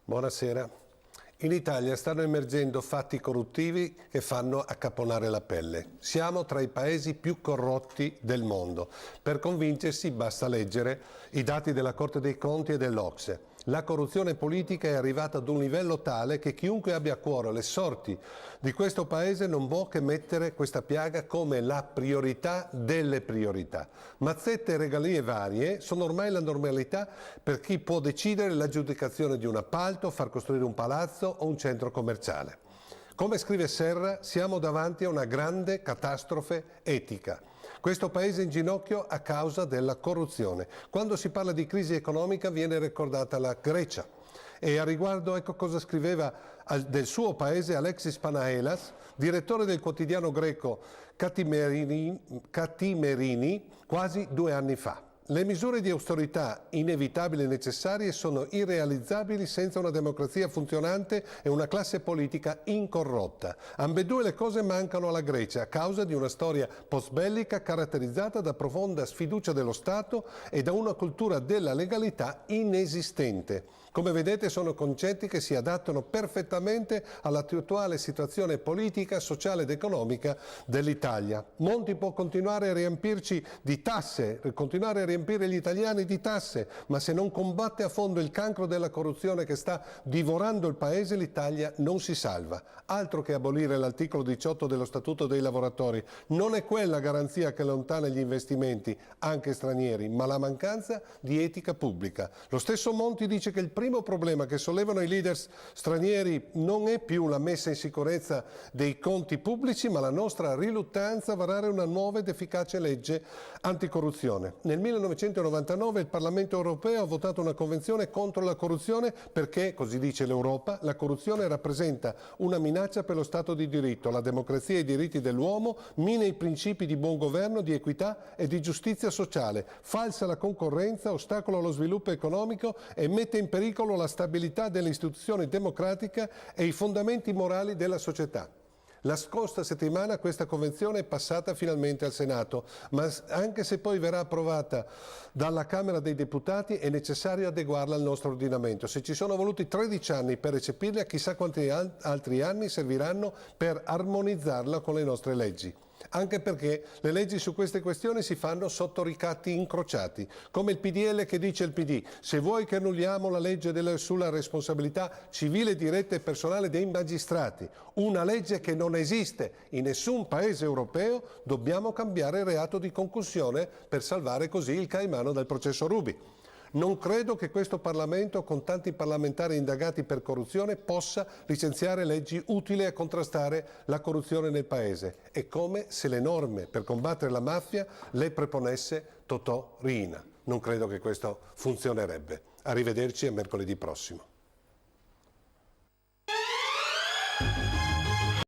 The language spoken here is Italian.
Buonasera. In Italia stanno emergendo fatti corruttivi che fanno accapponare la pelle. Siamo tra i paesi più corrotti del mondo. Per convincersi basta leggere i dati della Corte dei Conti e dell'OCSE. La corruzione politica è arrivata ad un livello tale che chiunque abbia a cuore le sorti di questo Paese non può che mettere questa piaga come la priorità delle priorità. Mazzette e regalie varie sono ormai la normalità per chi può decidere l'aggiudicazione di un appalto, far costruire un palazzo o un centro commerciale. Come scrive Serra, siamo davanti a una grande catastrofe etica. Questo Paese è in ginocchio a causa della corruzione. Quando si parla di crisi economica viene ricordata la Grecia. E a riguardo ecco cosa scriveva del suo paese Alexis Panaelas, direttore del quotidiano greco Katimerini, quasi 2 anni fa. Le misure di austerità inevitabili e necessarie sono irrealizzabili senza una democrazia funzionante e una classe politica incorrotta. Ambedue le cose mancano alla Grecia a causa di una storia post-bellica caratterizzata da profonda sfiducia dello Stato e da una cultura della legalità inesistente. Come vedete sono concetti che si adattano perfettamente all'attuale situazione politica, sociale ed economica dell'Italia. Monti può continuare a riempirci di tasse, continuare a riempire gli italiani di tasse, ma se non combatte a fondo il cancro della corruzione che sta divorando il Paese, l'Italia non si salva. Altro che abolire l'articolo 18 dello Statuto dei lavoratori. Non è quella garanzia che allontana gli investimenti, anche stranieri, ma la mancanza di etica pubblica. Lo stesso Monti dice che il primo problema che sollevano i leaders stranieri non è più la messa in sicurezza dei conti pubblici, ma la nostra riluttanza a varare una nuova ed efficace legge anticorruzione. Nel 1999 il Parlamento europeo ha votato una convenzione contro la corruzione perché, così dice l'Europa, la corruzione rappresenta una minaccia per lo Stato di diritto, la democrazia e i diritti dell'uomo, mina i principi di buon governo, di equità e di giustizia sociale, falsa la concorrenza, ostacola lo sviluppo economico e mette in pericolo la stabilità delle istituzioni democratiche e i fondamenti morali della società. La scorsa settimana questa convenzione è passata finalmente al Senato, ma anche se poi verrà approvata dalla Camera dei Deputati è necessario adeguarla al nostro ordinamento. Se ci sono voluti 13 anni per recepirla, chissà quanti altri anni serviranno per armonizzarla con le nostre leggi. Anche perché le leggi su queste questioni si fanno sotto ricatti incrociati, come il PDL che dice il PD: se vuoi che annulliamo la legge sulla responsabilità civile diretta e personale dei magistrati, una legge che non esiste in nessun paese europeo, dobbiamo cambiare il reato di concussione per salvare così il Caimano dal processo Ruby. Non credo che questo Parlamento, con tanti parlamentari indagati per corruzione, possa licenziare leggi utili a contrastare la corruzione nel Paese. È come se le norme per combattere la mafia le preponesse Totò Riina. Non credo che questo funzionerebbe. Arrivederci a mercoledì prossimo.